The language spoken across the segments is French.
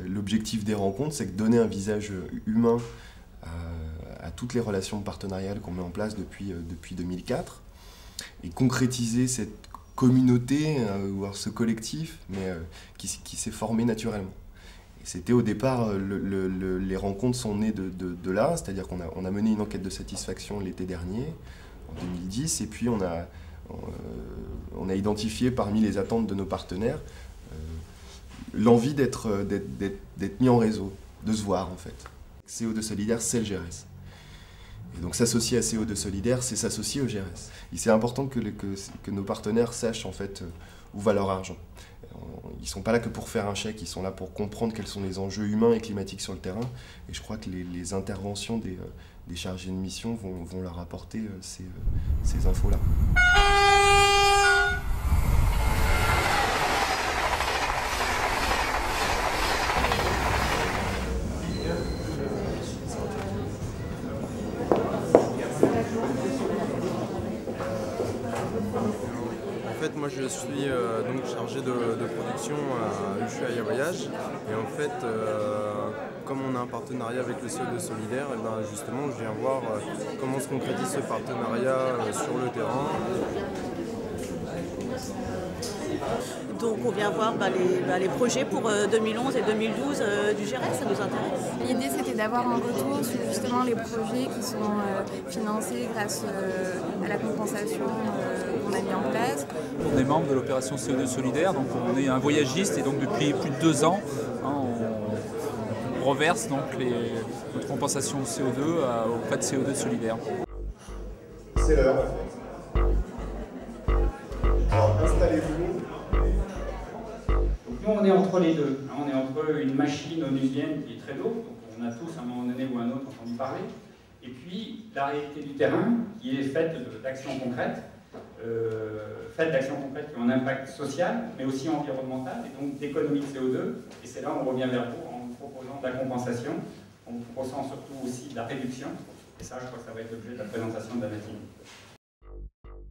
L'objectif des rencontres, c'est de donner un visage humain à toutes les relations partenariales qu'on met en place depuis 2004 et concrétiser cette communauté, voire ce collectif, mais qui s'est formé naturellement. C'était au départ, les rencontres sont nées de là, c'est-à-dire qu'on a mené une enquête de satisfaction l'été dernier, en 2010, et puis on a identifié parmi les attentes de nos partenaires l'envie d'être mis en réseau, de se voir en fait. CO2 Solidaire, c'est le GRS. Et donc s'associer à CO2 Solidaire, c'est s'associer au GRS. Et c'est important que nos partenaires sachent en fait où va leur argent. Ils ne sont pas là que pour faire un chèque, ils sont là pour comprendre quels sont les enjeux humains et climatiques sur le terrain. Et je crois que les interventions des chargés de mission vont leur apporter ces infos-là. En fait, moi je suis donc chargé de production à Ushuaïa Voyage et en fait, comme on a un partenariat avec le CO2 Solidaire, et ben justement je viens voir comment se concrétise ce partenariat sur le terrain. Donc on vient voir les projets pour 2011 et 2012 du GRS, ça nous intéresse. L'idée c'était d'avoir un retour sur justement les projets qui sont financés grâce à la compensation qu'on a mis en place. On est membre de l'opération CO2 Solidaire, donc on est un voyagiste et donc depuis plus de 2 ans, on reverse donc notre compensation CO2 auprès de CO2 Solidaire. C'est l'heure. Alors installez-vous. Nous, on est entre les deux. On est entre une machine onusienne qui est très lourde, donc on a tous à un moment donné ou à un autre entendu parler, et puis la réalité du terrain qui est faite d'actions concrètes, qui ont un impact social, mais aussi environnemental, et donc d'économie de CO2. Et c'est là où on revient vers vous en vous proposant de la compensation, en vous proposant surtout aussi de la réduction. Et ça, je crois que ça va être l'objet de la présentation de la matinée.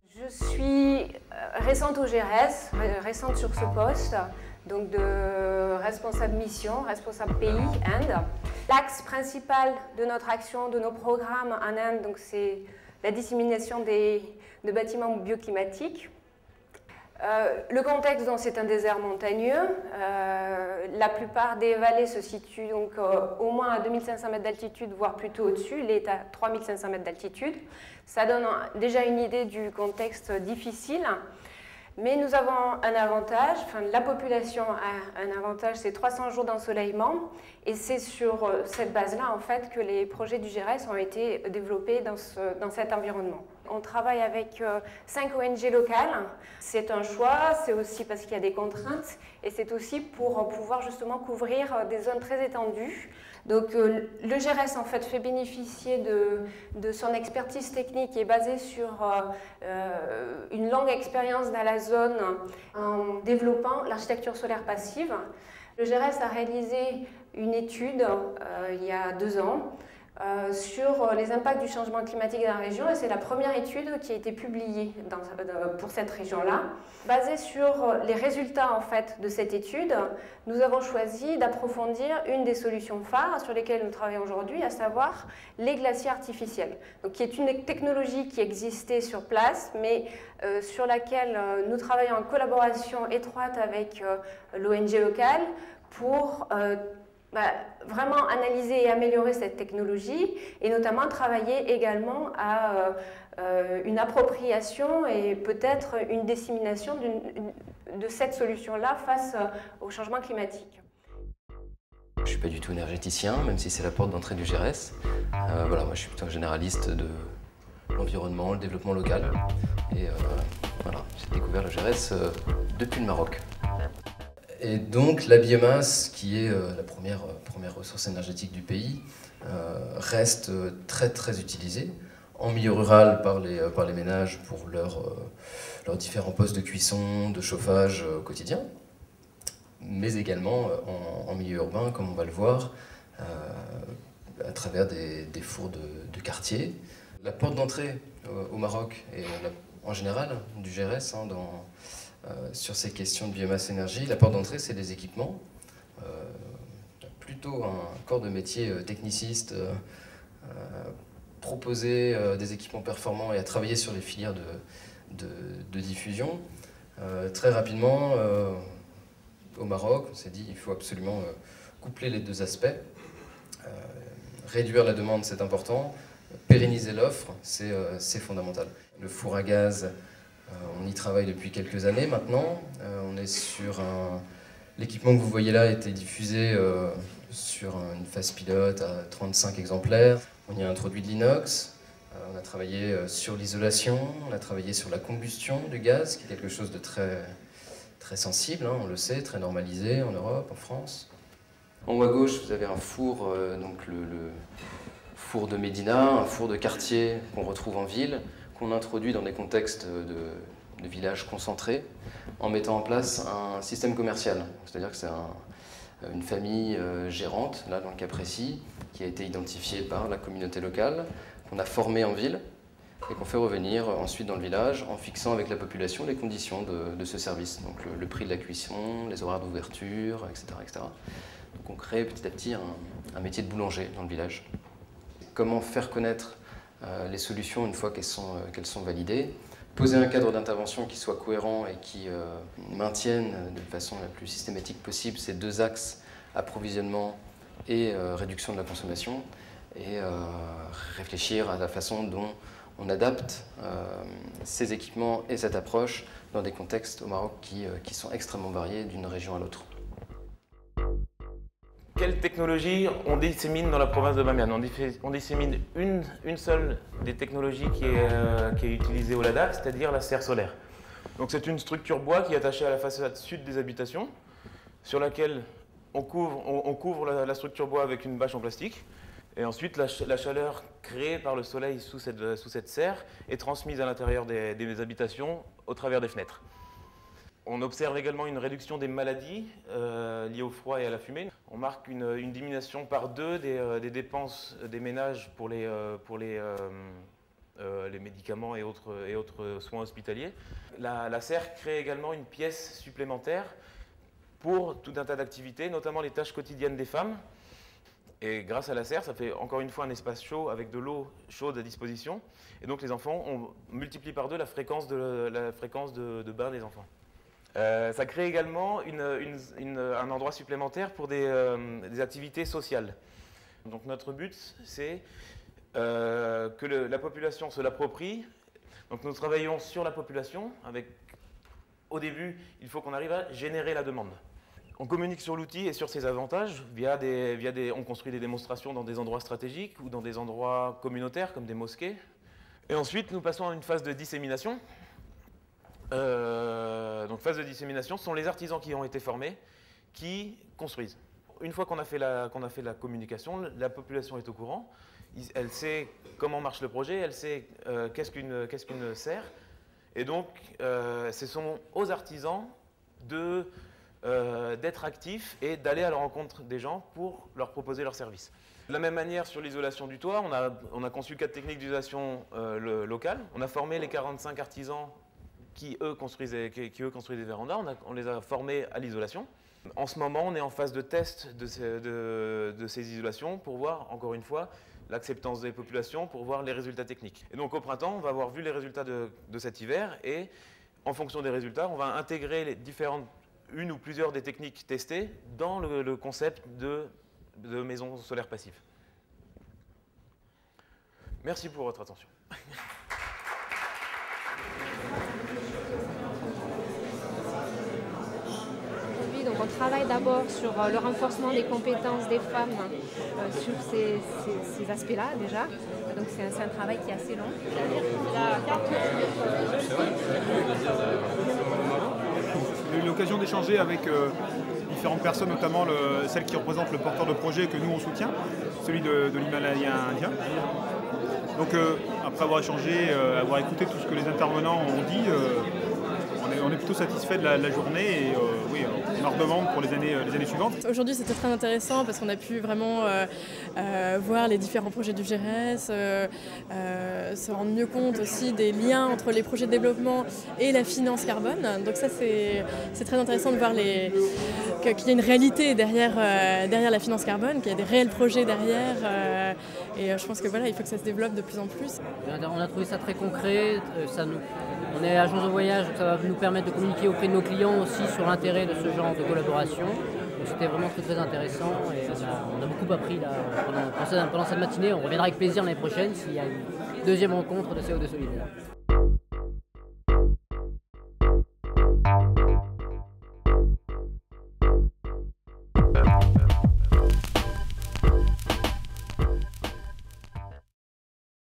Je suis récente au GRS, récente sur ce poste, donc de responsable mission, responsable pays, Inde. L'axe principal de notre action, de nos programmes en Inde, donc c'est la dissémination de bâtiments bioclimatiques. Le contexte, donc, c'est un désert montagneux. La plupart des vallées se situent donc au moins à 2500 mètres d'altitude, voire plutôt au-dessus. Il est à 3500 mètres d'altitude. Ça donne déjà une idée du contexte difficile. Mais nous avons un avantage, enfin la population a un avantage, c'est 300 jours d'ensoleillement. Et c'est sur cette base-là, en fait, que les projets du GRS ont été développés dans cet environnement. On travaille avec 5 ONG locales. C'est un choix, c'est aussi parce qu'il y a des contraintes et c'est aussi pour pouvoir justement couvrir des zones très étendues. Donc le GRS en fait fait bénéficier de son expertise technique qui est basée sur une longue expérience dans la zone en développant l'architecture solaire passive. Le GRS a réalisé une étude il y a 2 ans sur les impacts du changement climatique dans la région et c'est la première étude qui a été publiée pour cette région-là. Basée sur les résultats en fait, de cette étude, nous avons choisi d'approfondir une des solutions phares sur lesquelles nous travaillons aujourd'hui, à savoir les glaciers artificiels, donc, qui est une technologie qui existait sur place, mais sur laquelle nous travaillons en collaboration étroite avec l'ONG locale pour vraiment analyser et améliorer cette technologie et notamment travailler également à une appropriation et peut-être une dissémination de cette solution-là face au changement climatique. Je ne suis pas du tout énergéticien, même si c'est la porte d'entrée du GRS. Voilà, moi je suis plutôt un généraliste de l'environnement, le développement local. Et voilà, j'ai découvert le GRS depuis le Maroc. Et donc la biomasse, qui est la première ressource énergétique du pays, reste très utilisée en milieu rural par les ménages pour leurs différents postes de cuisson, de chauffage au quotidien, mais également en milieu urbain, comme on va le voir, à travers des fours de quartier. La porte d'entrée au Maroc et en général du GRS sur ces questions de biomasse énergie, la porte d'entrée c'est des équipements, plutôt un corps de métier techniciste, proposer des équipements performants et à travailler sur les filières de diffusion. Très rapidement, au Maroc, on s'est dit qu'il faut absolument coupler les deux aspects. Réduire la demande, c'est important. Pérenniser l'offre, c'est fondamental. Le four à gaz, on y travaille depuis quelques années maintenant. On est sur l'équipement que vous voyez là a été diffusé sur une phase pilote à 35 exemplaires. On y a introduit de l'inox. On a travaillé sur l'isolation, on a travaillé sur la combustion du gaz, qui est quelque chose de très sensible, hein, on le sait, très normalisé en Europe, en France. En haut à gauche, vous avez un four, donc le four de Médina, un four de quartier qu'on retrouve en ville, qu'on introduit dans des contextes de villages concentrés, en mettant en place un système commercial. C'est-à-dire que c'est une famille gérante, là dans le cas précis, qui a été identifiée par la communauté locale, qu'on a formée en ville et qu'on fait revenir ensuite dans le village en fixant avec la population les conditions de ce service. Donc le prix de la cuisson, les horaires d'ouverture, etc., etc. Donc on crée petit à petit un métier de boulanger dans le village. Comment faire connaître les solutions une fois qu'elles sont validées, poser un cadre d'intervention qui soit cohérent et qui maintienne de façon la plus systématique possible ces deux axes, approvisionnement et réduction de la consommation, et réfléchir à la façon dont on adapte ces équipements et cette approche dans des contextes au Maroc qui sont extrêmement variés d'une région à l'autre. Quelle technologie on dissémine dans la province de Bamiyan? On dissémine une seule des technologies qui est utilisée au Ladakh, c'est-à-dire la serre solaire. Donc c'est une structure bois qui est attachée à la façade sud des habitations, sur laquelle on couvre la structure bois avec une bâche en plastique. Et ensuite, la chaleur créée par le soleil sous cette serre est transmise à l'intérieur des habitations au travers des fenêtres. On observe également une réduction des maladies liées au froid et à la fumée. On marque une diminution par 2 des dépenses des ménages pour les médicaments et autres soins hospitaliers. La serre crée également une pièce supplémentaire pour tout un tas d'activités, notamment les tâches quotidiennes des femmes. Et grâce à la serre, ça fait encore une fois un espace chaud avec de l'eau chaude à disposition. Et donc les enfants, on multiplie par 2 la fréquence de bain des enfants. Ça crée également un endroit supplémentaire pour des activités sociales. Donc notre but, c'est que la population se l'approprie. Donc nous travaillons sur la population. Au début, il faut qu'on arrive à générer la demande. On communique sur l'outil et sur ses avantages on construit des démonstrations dans des endroits stratégiques ou dans des endroits communautaires comme des mosquées. Et ensuite, nous passons à une phase de dissémination. Donc phase de dissémination, ce sont les artisans qui ont été formés qui construisent. Une fois qu'on a fait la communication, la population est au courant. Elle sait comment marche le projet, elle sait qu'est-ce qu'une serre. Et donc, ce sont aux artisans d'être actifs et d'aller à la rencontre des gens pour leur proposer leurs services. De la même manière, sur l'isolation du toit, on a conçu 4 techniques d'isolation locales. On a formé les 45 artisans qui eux construisent des vérandas. On les a formés à l'isolation. En ce moment, on est en phase de test de ces isolations pour voir, encore une fois, l'acceptance des populations, pour voir les résultats techniques. Et donc au printemps, on va avoir vu les résultats de cet hiver et en fonction des résultats, on va intégrer une ou plusieurs des techniques testées dans le concept de maison solaire passive. Merci pour votre attention. Donc on travaille d'abord sur le renforcement des compétences des femmes sur ces aspects-là déjà. Donc c'est un travail qui est assez long. J'ai eu l'occasion d'échanger avec différentes personnes, notamment celle qui représente le porteur de projet que nous on soutient, celui de l'Himalaya indien. Donc après avoir échangé, avoir écouté tout ce que les intervenants ont dit, on est plutôt satisfaits de la journée et oui, on en redemande pour les années suivantes. Aujourd'hui c'était très intéressant parce qu'on a pu vraiment voir les différents projets du GRS, se rendre mieux compte aussi des liens entre les projets de développement et la finance carbone. Donc ça c'est très intéressant de voir qu'il y a une réalité derrière la finance carbone, qu'il y a des réels projets derrière et je pense que voilà, il faut que ça se développe de plus en plus. On a trouvé ça très concret, on est agence de voyage, donc ça va nous permettre de communiquer auprès de nos clients aussi sur l'intérêt de ce genre de collaboration. Donc c'était vraiment très intéressant et on a beaucoup appris là, pendant cette matinée. On reviendra avec plaisir l'année prochaine s'il y a une deuxième rencontre de CO2 solidaire.